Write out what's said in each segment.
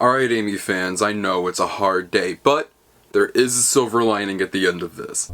Alright, Amy fans, I know it's a hard day, but there is a silver lining at the end of this.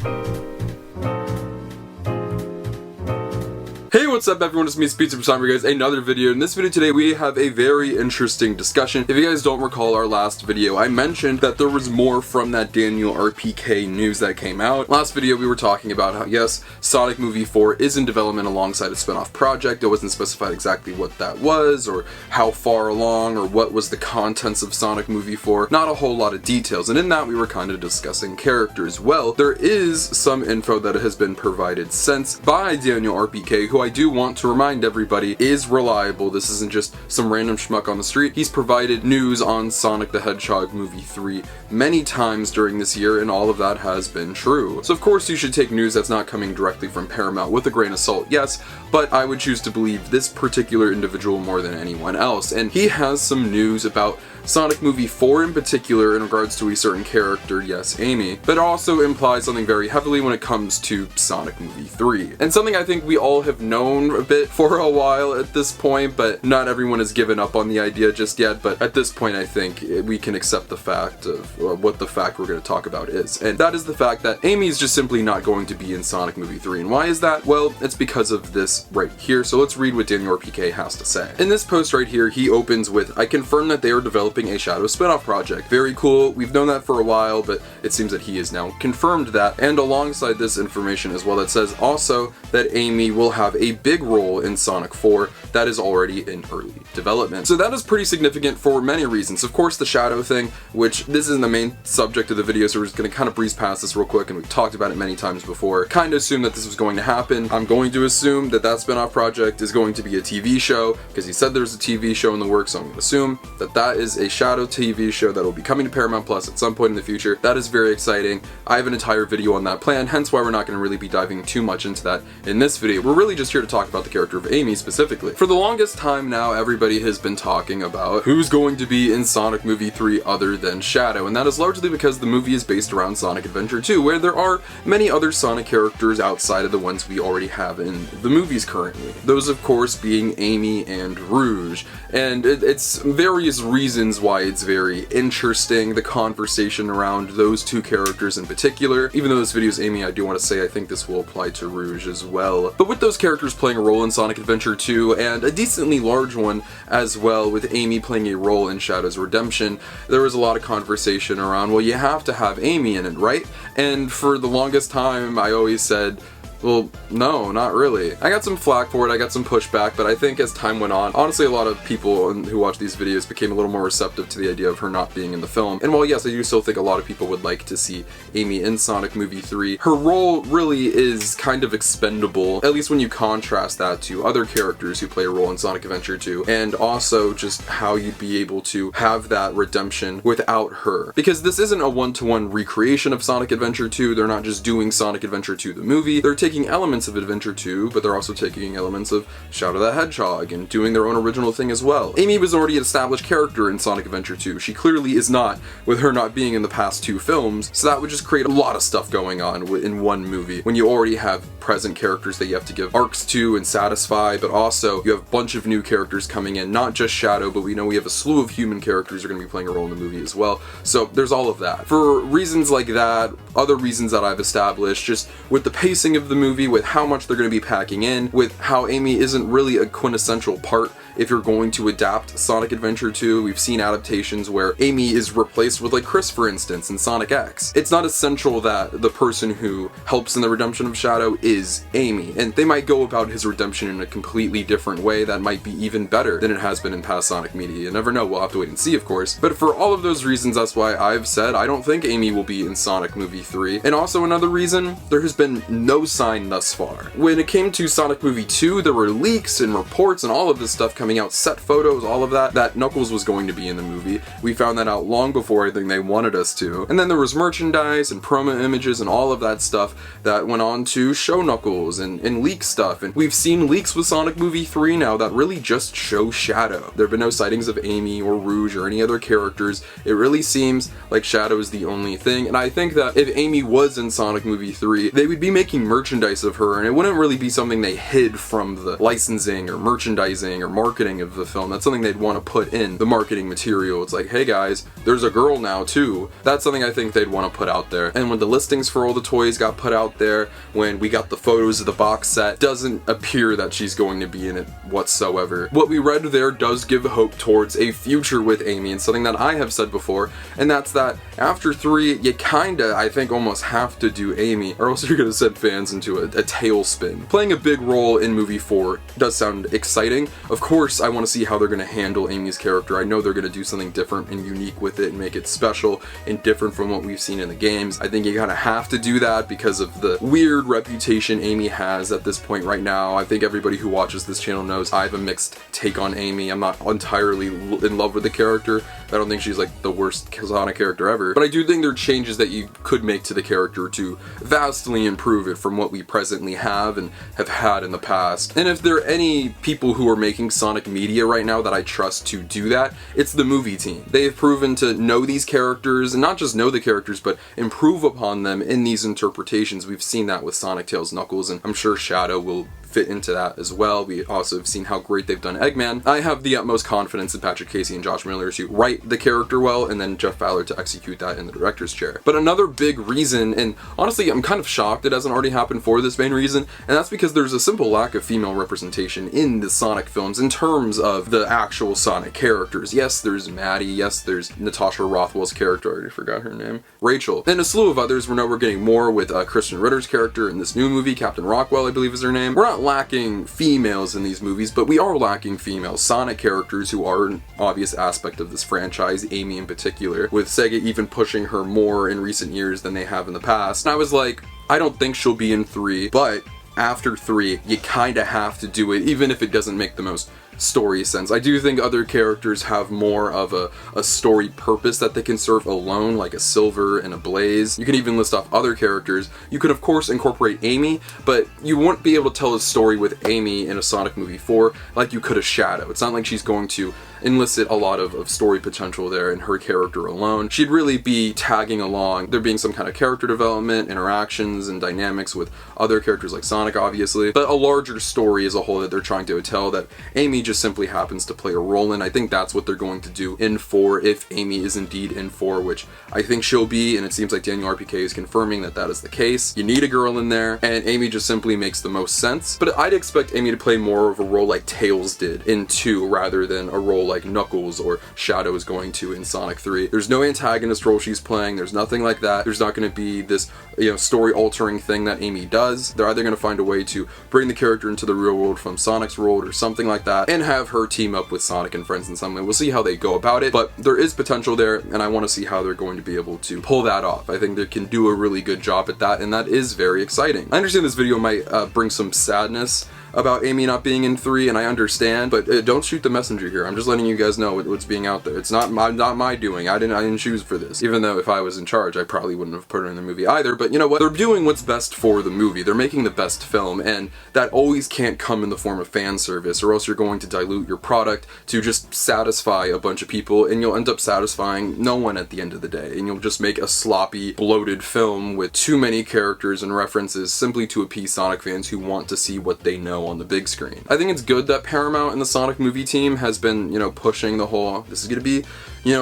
Hey, what's up everyone, it's me, SpeedSuperSonic, guys, another video. In this video today, we have a very interesting discussion. If you guys don't recall our last video, I mentioned that there was more from that Daniel RPK news that came out. Last video, we were talking about how, yes, Sonic Movie 4 is in development alongside a spin-off project. It wasn't specified exactly what that was, or how far along, or what was the contents of Sonic Movie 4. Not a whole lot of details, and in that, we were kind of discussing characters. Well, there is some info that has been provided since by Daniel RPK, who I do want to remind everybody is reliable. This isn't just some random schmuck on the street. He's provided news on Sonic the Hedgehog Movie 3 many times during this year, and all of that has been true. So of course you should take news that's not coming directly from Paramount with a grain of salt, yes, but I would choose to believe this particular individual more than anyone else, and he has some news about Sonic Movie 4 in particular in regards to a certain character, yes, Amy, but also implies something very heavily when it comes to Sonic Movie 3. And something I think we all have known a bit for a while at this point, but not everyone has given up on the idea just yet, but at this point I think we can accept the fact of what the fact we're going to talk about is. And that is the fact that Amy is just simply not going to be in Sonic Movie 3. And why is that? Well, it's because of this right here. So let's read what Daniel RPK has to say. In this post right here, he opens with, "I confirm that they are developing a Shadow spin-off project." Very cool. We've known that for a while, but it seems that he has now confirmed that. And alongside this information as well, it says also that Amy will have a big role in Sonic 4 that is already in early development. So that is pretty significant for many reasons. Of course, the Shadow thing, which this isn't the main subject of the video, so we're just going to kind of breeze past this real quick, and we've talked about it many times before. Kind of assume that this was going to happen. I'm going to assume that that spin-off project is going to be a TV show, because he said there's a TV show in the works, so I'm going to assume that that is a Shadow TV show that will be coming to Paramount Plus at some point in the future. That is very exciting. I have an entire video on that plan, hence why we're not going to really be diving too much into that in this video. We're really just here to talk about the character of Amy specifically. For the longest time now, everybody has been talking about who's going to be in Sonic Movie 3 other than Shadow, and that is largely because the movie is based around Sonic Adventure 2, where there are many other Sonic characters outside of the ones we already have in the movies currently. Those, of course, being Amy and Rouge, and it's various reasons why it's very interesting, the conversation around those two characters in particular. Even though this video is Amy, I do want to say I think this will apply to Rouge as well. But with those characters playing a role in Sonic Adventure 2, and a decently large one as well, with Amy playing a role in Shadow's Redemption, there was a lot of conversation around, well, you have to have Amy in it, right? And for the longest time, I always said, well, no, not really. I got some flack for it, I got some pushback, but I think as time went on, honestly a lot of people who watch these videos became a little more receptive to the idea of her not being in the film. And while yes, I do still think a lot of people would like to see Amy in Sonic Movie 3, her role really is kind of expendable, at least when you contrast that to other characters who play a role in Sonic Adventure 2, and also just how you'd be able to have that redemption without her. Because this isn't a one-to-one recreation of Sonic Adventure 2, they're not just doing Sonic Adventure 2 the movie, they're taking elements of Adventure 2, but they're also taking elements of Shadow the Hedgehog and doing their own original thing as well. Amy was already an established character in Sonic Adventure 2. She clearly is not, with her not being in the past two films, so that would just create a lot of stuff going on in one movie when you already have present characters that you have to give arcs to and satisfy, but also you have a bunch of new characters coming in, not just Shadow, but we know we have a slew of human characters who are going to be playing a role in the movie as well. So there's all of that. For reasons like that, other reasons that I've established, just with the pacing of the movie, with how much they're going to be packing in, with how Amy isn't really a quintessential part if you're going to adapt Sonic Adventure 2. We've seen adaptations where Amy is replaced with like Chris, for instance, in Sonic X. It's not essential that the person who helps in the redemption of Shadow is Amy, and they might go about his redemption in a completely different way that might be even better than it has been in past Sonic media. You never know, we'll have to wait and see, of course. But for all of those reasons, that's why I've said I don't think Amy will be in Sonic Movie 3. And also another reason, there has been no sign thus far. When it came to Sonic Movie 2, there were leaks and reports and all of this stuff coming out, set photos, all of that Knuckles was going to be in the movie. We found that out long before I think they wanted us to. And then there was merchandise and promo images and all of that stuff that went on to show Knuckles and leak stuff. And we've seen leaks with Sonic Movie 3 now that really just show Shadow. There have been no sightings of Amy or Rouge or any other characters. It really seems like Shadow is the only thing. And I think that if Amy was in Sonic Movie 3, they would be making merchandise of her, and it wouldn't really be something they hid from the licensing or merchandising or marketing marketing of the film. That's something they'd want to put in the marketing material. It's like, hey guys, there's a girl now too. That's something I think they'd want to put out there. And when the listings for all the toys got put out there, when we got the photos of the box set, doesn't appear that she's going to be in it whatsoever. What we read there does give hope towards a future with Amy, and something that I have said before, and that's that after 3, you kinda, I think, almost have to do Amy, or else you're gonna send fans into a tailspin. Playing a big role in movie 4 does sound exciting. Of course, I want to see how they're gonna handle Amy's character. I know they're gonna do something different and unique with it and make it special and different from what we've seen in the games. I think you kinda have to do that because of the weird reputation Amy has at this point right now. I think everybody who watches this channel knows I have a mixed take on Amy. I'm not entirely in love with the character. I don't think she's like the worst Sonic character ever, but I do think there are changes that you could make to the character to vastly improve it from what we presently have and have had in the past. And if there are any people who are making Sonic media right now that I trust to do that, it's the movie team. They have proven to know these characters, and not just know the characters, but improve upon them in these interpretations. We've seen that with Sonic, Tails, Knuckles, and I'm sure Shadow will fit into that as well. We also have seen how great they've done Eggman. I have the utmost confidence in Patrick Casey and Josh Miller to write the character well, and then Jeff Fowler to execute that in the director's chair. But another big reason, and honestly I'm kind of shocked it hasn't already happened for this main reason, and that's because there's a simple lack of female representation in the Sonic films in terms of the actual Sonic characters. Yes, there's Maddie, yes, there's Natasha Rothwell's character, I already forgot her name, Rachel, and a slew of others. We know we're getting more with Kristen Ritter's character in this new movie, Captain Rockwell I believe is her name. We're not lacking females in these movies, but we are lacking female Sonic characters who are an obvious aspect of this franchise, Amy in particular, with Sega even pushing her more in recent years than they have in the past. And I was like, I don't think she'll be in 3, but after 3, you kinda have to do it, even if it doesn't make the most story sense. I do think other characters have more of a story purpose that they can serve alone, like a Silver and a Blaze. You can even list off other characters. You could of course incorporate Amy, but you won't be able to tell a story with Amy in a Sonic movie 4 like you could a Shadow. It's not like she's going to elicit a lot of story potential there in her character alone. She'd really be tagging along, there being some kind of character development, interactions, and dynamics with other characters like Sonic obviously, but a larger story as a whole that they're trying to tell that Amy just simply happens to play a role in. I think that's what they're going to do in 4 if Amy is indeed in 4, which I think she'll be, and it seems like Daniel RPK is confirming that that is the case. You need a girl in there, and Amy just simply makes the most sense. But I'd expect Amy to play more of a role like Tails did in 2 rather than a role like Knuckles or Shadow is going to in Sonic 3. There's no antagonist role she's playing, there's nothing like that. There's not going to be this, story altering thing that Amy does. They're either going to find a way to bring the character into the real world from Sonic's world or something like that, and have her team up with Sonic and friends in some way. We'll see how they go about it, but there is potential there, and I want to see how they're going to be able to pull that off. I think they can do a really good job at that, and that is very exciting. I understand this video might bring some sadness about Amy not being in 3, and I understand, but don't shoot the messenger here. I'm just letting you guys know what's being out there. It's not my doing. I didn't choose for this. Even though if I was in charge, I probably wouldn't have put her in the movie either, but you know what? They're doing what's best for the movie. They're making the best film, and that always can't come in the form of fan service, or else you're going to dilute your product to just satisfy a bunch of people, and you'll end up satisfying no one at the end of the day, and you'll just make a sloppy, bloated film with too many characters and references simply to appease Sonic fans who want to see what they know on the big screen. I think it's good that Paramount and the Sonic movie team has been, pushing the whole, this is gonna be,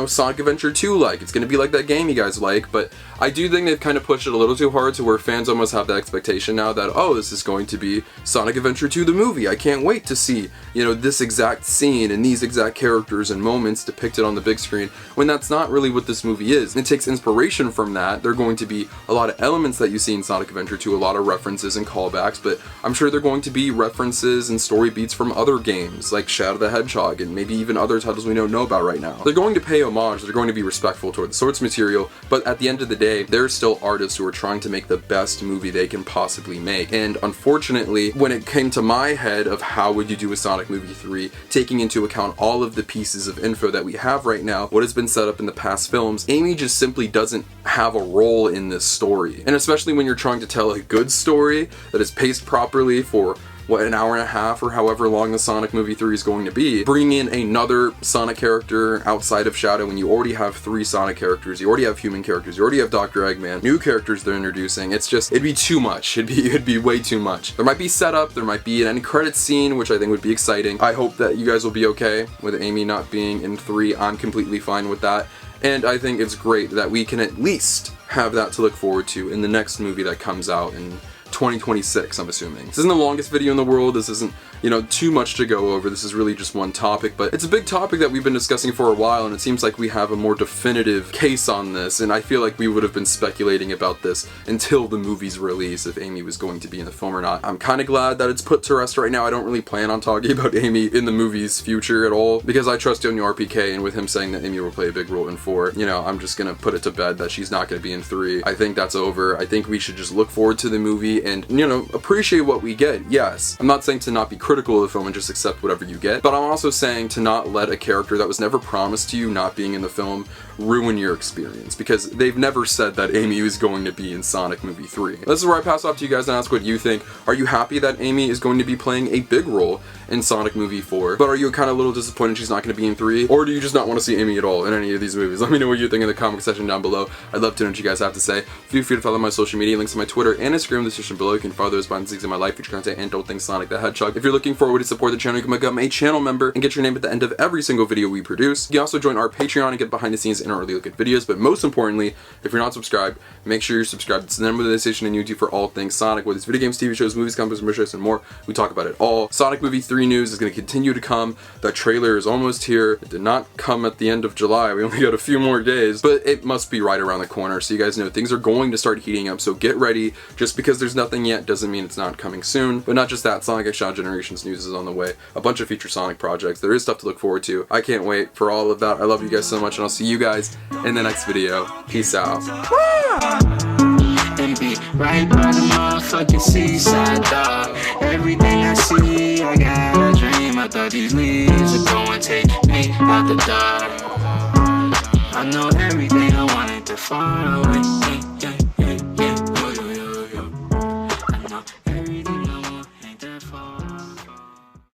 Sonic Adventure 2 like, it's gonna be like that game you guys like, but I do think they've kind of pushed it a little too hard to where fans almost have that expectation now that, oh, this is going to be Sonic Adventure 2 the movie. I can't wait to see, this exact scene and these exact characters and moments depicted on the big screen, when that's not really what this movie is. It takes inspiration from that. There are going to be a lot of elements that you see in Sonic Adventure 2, a lot of references and callbacks, but I'm sure they're going to be references and story beats from other games like Shadow the Hedgehog and maybe even other titles we don't know about right now. They're going to pay homage, they're going to be respectful toward the source material, but at the end of the day, they're still artists who are trying to make the best movie they can possibly make. And unfortunately, when it came to my head of how would you do a Sonic movie 3, taking into account all of the pieces of info that we have right now, what has been set up in the past films, Amy just simply doesn't have a role in this story. And especially when you're trying to tell a good story that is paced properly for an hour and a half or however long the Sonic movie 3 is going to be, bringing in another Sonic character outside of Shadow when you already have 3 Sonic characters, you already have human characters, you already have Dr. Eggman, new characters they're introducing. It's just, it'd be too much. It'd be way too much. There might be setup, there might be an end credits scene, which I think would be exciting. I hope that you guys will be okay with Amy not being in 3. I'm completely fine with that. And I think it's great that we can at least have that to look forward to in the next movie that comes out in 2026, I'm assuming. This isn't the longest video in the world, this isn't, you know, too much to go over, this is really just one topic, but it's a big topic that we've been discussing for a while, and it seems like we have a more definitive case on this, and I feel like we would have been speculating about this until the movie's release, if Amy was going to be in the film or not. I'm kind of glad that it's put to rest right now. I don't really plan on talking about Amy in the movie's future at all, because I trust Daniel RPK, and with him saying that Amy will play a big role in 4, you know, I'm just gonna put it to bed that she's not gonna be in 3. I think that's over. I think we should just look forward to the movie and, you know, appreciate what we get. Yes, I'm not saying to not be critical of the film and just accept whatever you get, but I'm also saying to not let a character that was never promised to you not being in the film ruin your experience, because they've never said that Amy is going to be in Sonic movie 3. This is where I pass off to you guys and ask what you think. Are you happy that Amy is going to be playing a big role in Sonic movie 4, but are you kind of a little disappointed she's not going to be in 3, or do you just not want to see Amy at all in any of these movies? Let me know what you think in the comment section down below. I'd love to know what you guys have to say. Feel free to follow my social media links on my Twitter and Instagram in the description below. You can follow those behind the scenes in my life, future content, and don't think Sonic the Hedgehog. If you're looking for a way to support the channel, you can become a channel member and get your name at the end of every single video we produce. You can also join our Patreon and get behind the scenes and early look at videos, but most importantly, if you're not subscribed, make sure you're subscribed. It's the number one station on YouTube for all things Sonic, whether it's video games, TV shows, movies, comics, merchandise, and more. We talk about it all. Sonic movie 3 news is going to continue to come. The trailer is almost here. It did not come at the end of July. We only got a few more days, but it must be right around the corner, so you guys know things are going to start heating up, so get ready. Just because there's nothing yet doesn't mean it's not coming soon. But not just that, Sonic X Shadow Generations news is on the way. A bunch of future Sonic projects. There is stuff to look forward to. I can't wait for all of that. I love you guys so much, and I'll see you guys in the next video. Peace out. And be right by the motherfucking seaside, dog. Everything I see, I got a dream. I thought these leaves would go and take me out the dark. I know everything I wanted to far away. I know everything I want ain't that far.